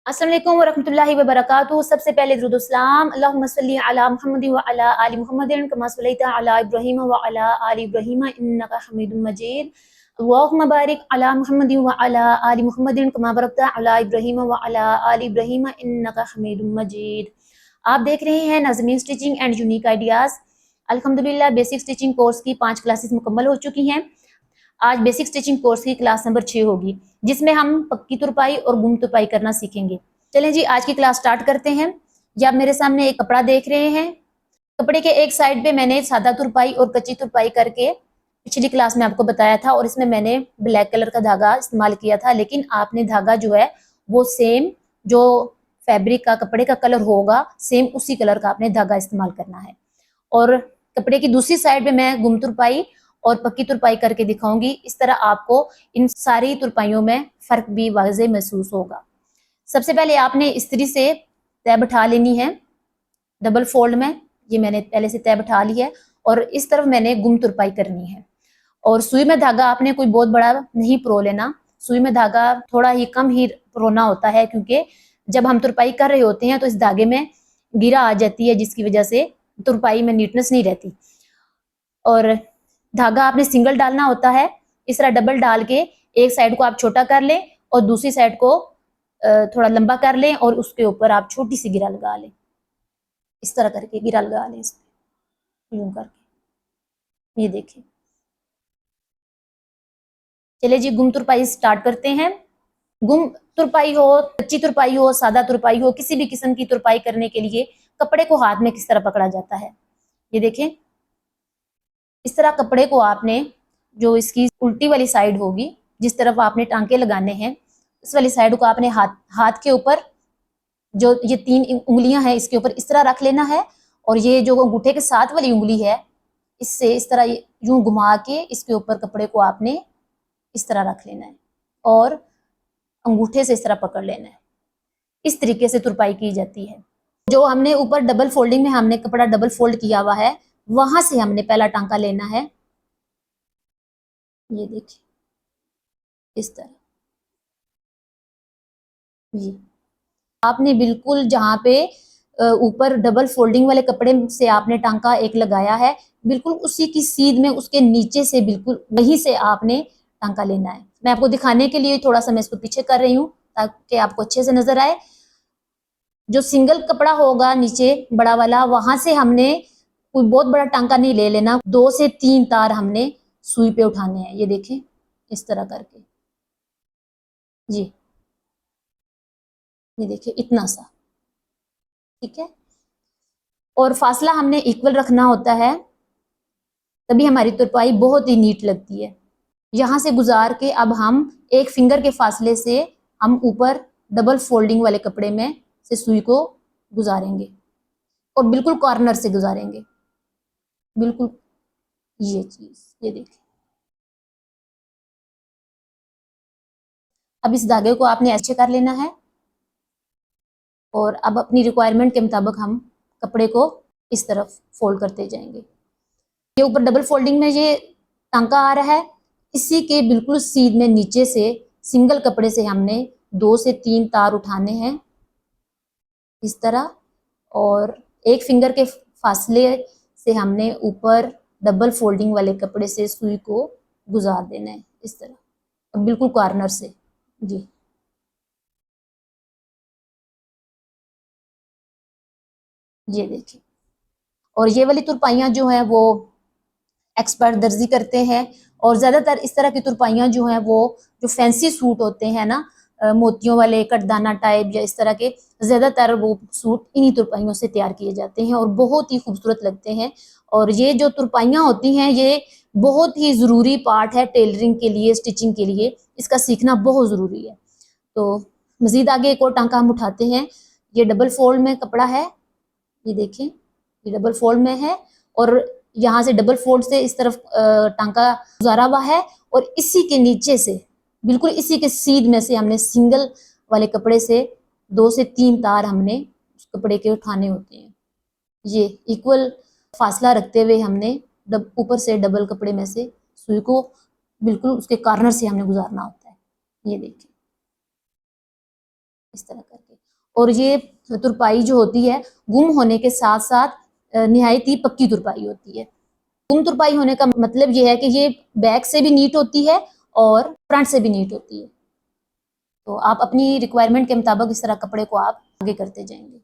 अस्सलाम वालेकुम वरहमतुल्लाहि वबरकातुहू। सबसे पहले दुरूद सलाम अल्लाहुम्मा सल्ली अला मुहम्मद व अला आलि मुहम्मदिन कमा सल्लैता अला इब्राहीम व अला आलि इब्राहीम इन्नका हमीदुम मजीद। अल्लाहुम्मा बारिक अला मुहम्मद व अला आलि मुहम्मदिन कमा बारकता अला इब्राहीम व अला आलि इब्राहीम इन्नका हमीदुम मजीद। आप देख रहे हैं nazmeen stitching and unique ideas. अल्हम्दुलिल्लाह बेसिक स्टिचिंग कोर्स की 5 क्लासेस मुकम्मल हो चुकी हैं। आज बेसिक स्टिचिंग कोर्स की क्लास नंबर 6 होगी, जिसमें हम पक्की तुरपाई और गुम तुरपाई करना सीखेंगे। चलें जी, आज की क्लास स्टार्ट करते हैं। ये आप मेरे सामने एक कपड़ा देख रहे हैं। कपड़े के एक साइड पे मैंने सादा तुरपाई और कच्ची तुरपाई करके पिछली क्लास में आपको बताया था, और इसमें मैंने ब्लैक कलर का धागा इस्तेमाल किया था। लेकिन आपने धागा जो है वो सेम जो फैब्रिक का कपड़े का कलर होगा, सेम उसी कलर का आपने धागा इस्तेमाल करना है। और कपड़े की दूसरी साइड पे मैं गुम तुरपाई और पक्की तुरपाई करके दिखाऊंगी। इस तरह आपको इन सारी तुरपाइयों में फर्क भी वाज़े महसूस होगा। सबसे पहले आपने इस्त्री से तय बिठा लेनी है डबल फोल्ड में। ये मैंने पहले से तय बिठा ली है, और इस तरफ मैंने गुम तुरपाई करनी है। और सुई में धागा आपने कोई बहुत बड़ा नहीं परो लेना। सुई में धागा थोड़ा ही कम ही परोना होता है, क्योंकि जब हम तुरपाई कर रहे होते हैं तो इस धागे में गिरा आ जाती है, जिसकी वजह से तुरपाई में नीटनेस नहीं रहती। और धागा आपने सिंगल डालना होता है। इस तरह डबल डाल के एक साइड को आप छोटा कर लें और दूसरी साइड को थोड़ा लंबा कर लें, और उसके ऊपर आप छोटी सी गिरा लगा लें। इस तरह करके गिरा लगा लें, इस पे यूं करके। ये देखिए। चलिए जी, गुम तुरपाई स्टार्ट करते हैं। गुम तुरपाई हो, कच्ची तुरपाई हो, सादा तुरपाई हो, किसी भी किस्म की तुरपाई करने के लिए कपड़े को हाथ में किस तरह पकड़ा जाता है, ये देखें। इस तरह कपड़े को आपने, जो इसकी उल्टी वाली साइड होगी, जिस तरफ आपने टांके लगाने हैं, इस वाली साइड को आपने हाथ के ऊपर, जो ये 3 उंगलियां हैं, इसके ऊपर इस तरह रख लेना है। और ये जो अंगूठे के साथ वाली उंगली है, इससे इस तरह यूं घुमा के इसके ऊपर कपड़े को आपने इस तरह रख लेना है, और अंगूठे से इस तरह पकड़ लेना है। इस तरीके से तुरपाई की जाती है। जो हमने ऊपर डबल फोल्डिंग में हमने कपड़ा डबल फोल्ड किया हुआ है, वहां से हमने पहला टांका लेना है। ये देखिए, इस तरह। जी, आपने बिल्कुल जहां पे ऊपर डबल फोल्डिंग वाले कपड़े से आपने टांका एक लगाया है, बिल्कुल उसी की सीध में, उसके नीचे से बिल्कुल वहीं से आपने टांका लेना है। मैं आपको दिखाने के लिए थोड़ा सा मैं इसको पीछे कर रही हूँ, ताकि आपको अच्छे से नजर आए। जो सिंगल कपड़ा होगा नीचे बड़ा वाला, वहां से हमने कोई बहुत बड़ा टांका नहीं ले लेना। 2 से 3 तार हमने सुई पे उठाने हैं। ये देखें, इस तरह करके। जी, ये देखिए, इतना सा। ठीक है। और फासला हमने इक्वल रखना होता है, तभी हमारी तुरपाई बहुत ही नीट लगती है। यहां से गुजार के अब हम एक फिंगर के फासले से हम ऊपर डबल फोल्डिंग वाले कपड़े में से सुई को गुजारेंगे, और बिल्कुल कॉर्नर से गुजारेंगे, बिल्कुल। ये चीज, ये देखिए। अब इस धागे को आपने अच्छे कर लेना है, और अब अपनी रिक्वायरमेंट के मुताबिक हम कपड़े को इस तरफ फोल्ड करते जाएंगे। ये ऊपर डबल फोल्डिंग में ये टांका आ रहा है, इसी के बिल्कुल सीध में नीचे से सिंगल कपड़े से हमने 2 से 3 तार उठाने हैं, इस तरह। और एक फिंगर के फासले से हमने ऊपर डबल फोल्डिंग वाले कपड़े से सुई को गुजार देना है, इस तरह, और बिल्कुल कॉर्नर से। जी, ये देखिए। और ये वाली तुरपाइयाँ जो है वो एक्सपर्ट दर्जी करते हैं, और ज्यादातर इस तरह की तुरपाइयाँ जो हैं वो जो फैंसी सूट होते हैं ना, मोतियों वाले कटदाना टाइप या इस तरह के, ज्यादातर वो सूट इन्हीं तुरपाइयों से तैयार किए जाते हैं, और बहुत ही खूबसूरत लगते हैं। और ये जो तुरपाइयाँ होती हैं, ये बहुत ही जरूरी पार्ट है टेलरिंग के लिए, स्टिचिंग के लिए। इसका सीखना बहुत जरूरी है। तो मजीद आगे एक और टांका हम उठाते हैं। ये डबल फोल्ड में कपड़ा है, ये देखें, ये डबल फोल्ड में है, और यहाँ से डबल फोल्ड से इस तरफ टांका गुजारा हुआ है, और इसी के नीचे से, बिल्कुल इसी के सीध में से हमने सिंगल वाले कपड़े से 2 से 3 तार हमने उस कपड़े के उठाने होते हैं। ये इक्वल फासला रखते हुए हमने ऊपर से डबल कपड़े में से सुई को बिल्कुल उसके कॉर्नर से हमने गुजारना होता है। ये देखिए, इस तरह करके। और ये तुरपाई जो होती है गुम होने के साथ साथ निहायत ही पक्की तुरपाई होती है। गुम तुरपाई होने का मतलब ये है कि ये बैक से भी नीट होती है और फ्रंट से भी नीट होती है। तो आप अपनी रिक्वायरमेंट के मुताबिक इस तरह कपड़े को आप आगे करते जाएंगे।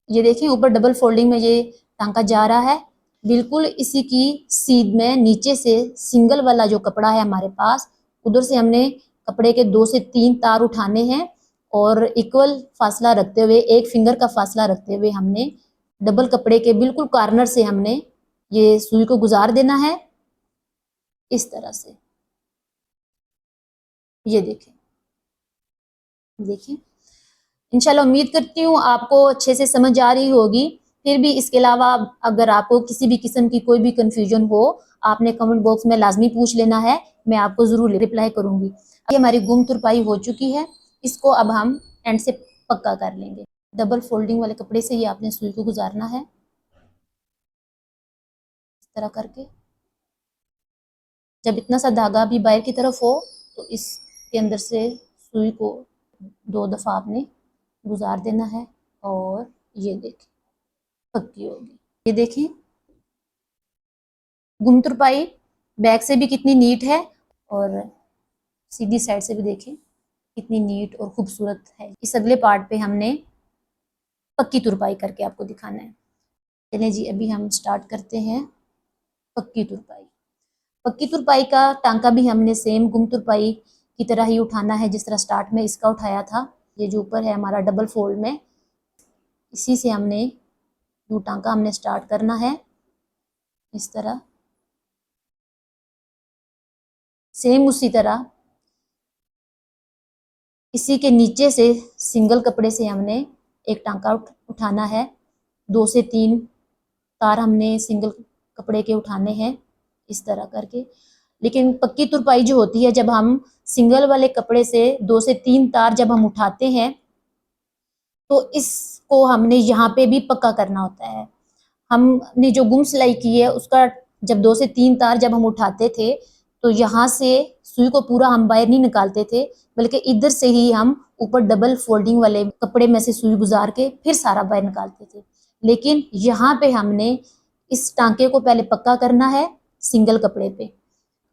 ये देखिए ऊपर डबल फोल्डिंग में ये टांका जा रहा है, बिल्कुल इसी की सीध में नीचे से सिंगल वाला जो कपड़ा है हमारे पास, उधर से हमने कपड़े के 2 से 3 तार उठाने हैं और इक्वल फासला रखते हुए, एक फिंगर का फासला रखते हुए हमने डबल कपड़े के बिल्कुल कॉर्नर से हमने ये सुई को गुजार देना है इस तरह से। ये देखें, देखिए इंशाल्लाह उम्मीद करती हूँ आपको अच्छे से समझ आ रही होगी। फिर भी इसके अलावा अगर आपको किसी भी किस्म की कोई भी कंफ्यूजन हो, आपने कमेंट बॉक्स में लाजमी पूछ लेना है, मैं आपको ज़रूर रिप्लाई करूँगी। ये हमारी गुम तुरपाई हो चुकी है, इसको अब हम एंड से पक्का कर लेंगे। डबल फोल्डिंग वाले कपड़े से ही आपने सुई को गुजारना है इस तरह करके। जब इतना सा धागा भी बाहर की तरफ हो तो इसके अंदर से सुई को 2 दफ़ा आपने गुजार देना है और ये देखें पक्की होगी। ये देखिए गुम तुरपाई बैक से भी कितनी नीट है और सीधी साइड से भी देखें कितनी नीट और खूबसूरत है। इस अगले पार्ट पे हमने पक्की तुरपाई करके आपको दिखाना है। चलिए जी अभी हम स्टार्ट करते हैं पक्की तुरपाई। पक्की तुरपाई का टांका भी हमने सेम गुम तुरपाई की तरह ही उठाना है जिस तरह स्टार्ट में इसका उठाया था। ये जो ऊपर है हमारा डबल फोल्ड में, इसी से हमने जो टांका हमने स्टार्ट करना है इस तरह। सेम उसी तरह इसी के नीचे से सिंगल कपड़े से हमने एक टांका उठाना है। 2 से 3 तार हमने सिंगल कपड़े के उठाने हैं इस तरह करके। लेकिन पक्की तुरपाई जो होती है, जब हम सिंगल वाले कपड़े से 2 से 3 तार जब हम उठाते हैं तो इसको हमने यहाँ पे भी पक्का करना होता है। हमने जो गुम सिलाई की है उसका जब 2 से 3 तार जब हम उठाते थे तो यहाँ से सुई को पूरा हम बाहर नहीं निकालते थे, बल्कि इधर से ही हम ऊपर डबल फोल्डिंग वाले कपड़े में से सुई गुजार के फिर सारा बाहर निकालते थे। लेकिन यहाँ पे हमने इस टांके को पहले पक्का करना है सिंगल कपड़े पे।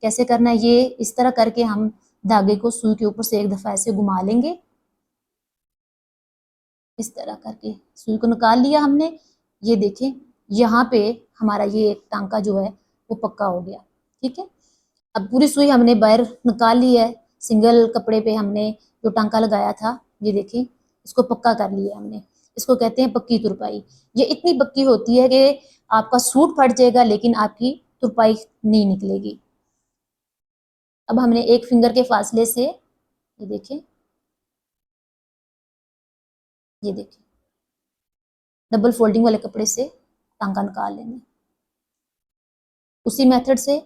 कैसे करना है, ये इस तरह करके हम धागे को सुई के ऊपर से एक दफा ऐसे घुमा लेंगे। इस तरह करके सुई को निकाल लिया हमने। ये देखें यहाँ पे हमारा ये एक टांका जो है वो पक्का हो गया। ठीक है, अब पूरी सुई हमने बाहर निकाल ली है। सिंगल कपड़े पे हमने जो टांका लगाया था, ये देखें इसको पक्का कर लिया हमने। इसको कहते हैं पक्की तुरपाई। ये इतनी पक्की होती है कि आपका सूट फट जाएगा लेकिन आपकी तुरपाई नहीं निकलेगी। अब हमने एक फिंगर के फासले से ये देखें, ये देखें डबल फोल्डिंग वाले कपड़े से टांका निकाल लेंगे। उसी मेथड से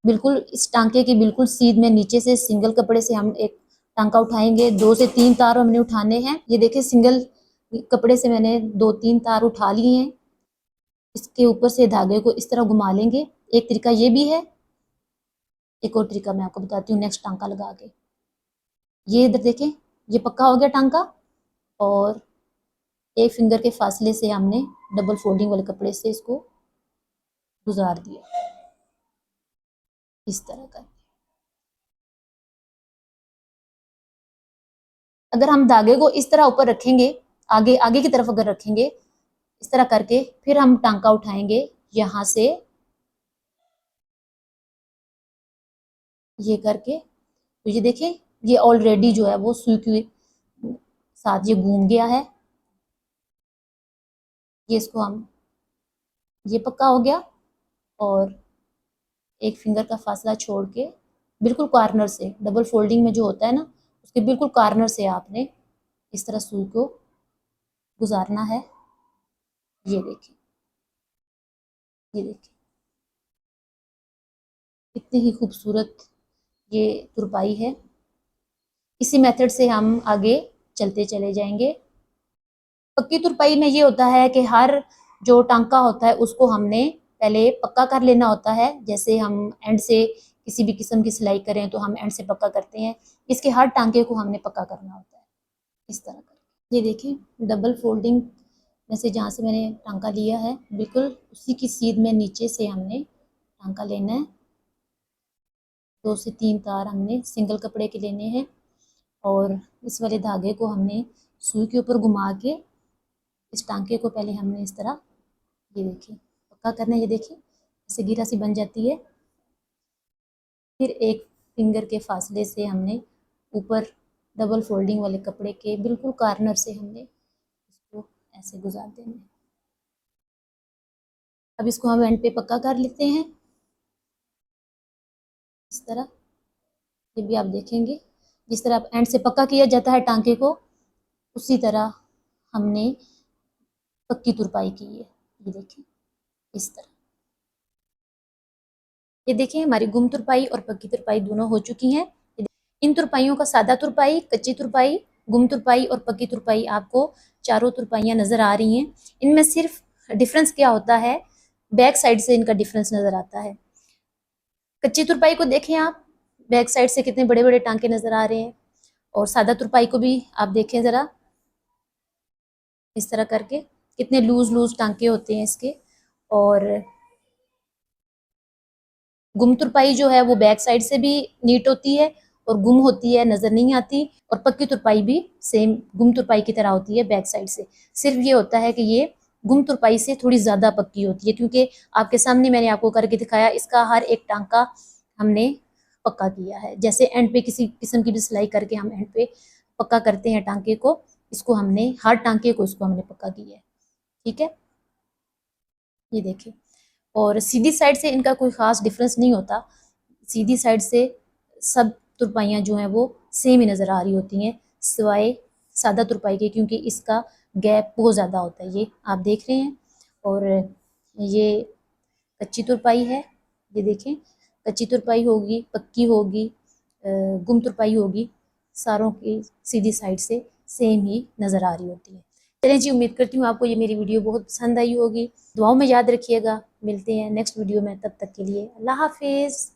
बिल्कुल इस टांके की बिल्कुल सीध में नीचे से सिंगल कपड़े से हम एक टांका उठाएंगे। 2 से 3 तार हमने उठाने हैं। ये देखिए सिंगल कपड़े से मैंने 2-3 तार उठा लिए हैं। इसके ऊपर से धागे को इस तरह घुमा लेंगे। एक तरीका ये भी है, एक और तरीका मैं आपको बताती हूँ नेक्स्ट टांका लगा के। ये इधर देखें, ये पक्का हो गया टांका और एक फिंगर के फासले से हमने डबल फोल्डिंग वाले कपड़े से इसको गुजार दिया इस तरह का। अगर हम धागे को इस तरह ऊपर रखेंगे, आगे आगे की तरफ अगर रखेंगे इस तरह करके, फिर हम टांका उठाएंगे यहाँ से ये करके, तो ये देखिए ये ऑलरेडी जो है वो सुई के साथ ये घूम गया है। ये इसको हम ये पक्का हो गया और एक फिंगर का फासला छोड़ के बिल्कुल कॉर्नर से डबल फोल्डिंग में जो होता है ना, उसके बिल्कुल कॉर्नर से आपने इस तरह सुई को गुजारना है। ये देखिए, ये देखिए कितनी ही खूबसूरत ये तुरपाई है। इसी मेथड से हम आगे चलते चले जाएंगे। पक्की तुरपाई में ये होता है कि हर जो टांका होता है उसको हमने पहले पक्का कर लेना होता है। जैसे हम एंड से किसी भी किस्म की सिलाई करें तो हम एंड से पक्का करते हैं, इसके हर टांके को हमने पक्का करना होता है इस तरह कर। ये देखिए डबल फोल्डिंग में से जहाँ से मैंने टांका लिया है बिल्कुल उसी की सीध में नीचे से हमने टांका लेना है। 2 से 3 तार हमने सिंगल कपड़े के लेने हैं और इस वाले धागे को हमने सुई के ऊपर घुमा के इस टांके को पहले हमने इस तरह, ये देखिए पक्का करना है। ये देखिए ऐसे गिरा सी बन जाती है। फिर एक फिंगर के फासले से हमने ऊपर डबल फोल्डिंग वाले कपड़े के बिल्कुल कॉर्नर से हमने इसको ऐसे गुजार देना है। अब इसको हम एंड पे पक्का कर लेते हैं इस तरह। ये भी आप देखेंगे जिस तरह एंड से पक्का किया जाता है टांके को, उसी तरह हमने पक्की तुरपाई की है। ये देखें इस तरह। ये देखिए हमारी गुम तुरपाई और पक्की तुरपाई दोनों हो चुकी हैं। इन तुरपाइयों का सादा तुरपाई, कच्ची तुरपाई, गुम तुरपाई और पक्की तुरपाई आपको चारों तुरपाइयाँ नज़र आ रही हैं। इनमें सिर्फ डिफरेंस क्या होता है, बैक साइड से इनका डिफरेंस नज़र आता है। कच्ची तुरपाई को देखें आप, बैक साइड से कितने बड़े बड़े टांके नज़र आ रहे हैं, और सादा तुरपाई को भी आप देखें ज़रा इस तरह करके कितने लूज लूज टांके होते हैं इसके। और गुम तुरपाई जो है वो बैक साइड से भी नीट होती है और गुम होती है, नज़र नहीं आती। और पक्की तुरपाई भी सेम गुम तुरपाई की तरह होती है बैक साइड से। सिर्फ ये होता है कि ये गुम तुरपाई से थोड़ी ज़्यादा पक्की होती है, क्योंकि आपके सामने मैंने आपको करके दिखाया, इसका हर एक टांका हमने पक्का किया है। जैसे एंड पे किसी किस्म की भी सिलाई करके हम एंड पे पक्का करते हैं टांके को, इसको हमने हर टांके को इसको हमने पक्का किया है। ठीक है, ये देखिए। और सीधी साइड से इनका कोई ख़ास डिफरेंस नहीं होता। सीधी साइड से सब तुरपाइयाँ जो हैं वो सेम ही नज़र आ रही होती हैं, सिवाय सादा तुरपाई के, क्योंकि इसका गैप बहुत ज़्यादा होता है। ये आप देख रहे हैं। और ये कच्ची तुरपाई है, ये देखें कच्ची तुरपाई होगी, पक्की होगी, गुम तुरपाई होगी, सारों की सीधी साइड से सेम ही नज़र आ रही होती है। चलें जी, उम्मीद करती हूँ आपको ये मेरी वीडियो बहुत पसंद आई होगी। दुआओं में याद रखिएगा। मिलते हैं नेक्स्ट वीडियो में, तब तक के लिए अल्लाह हाफिज़।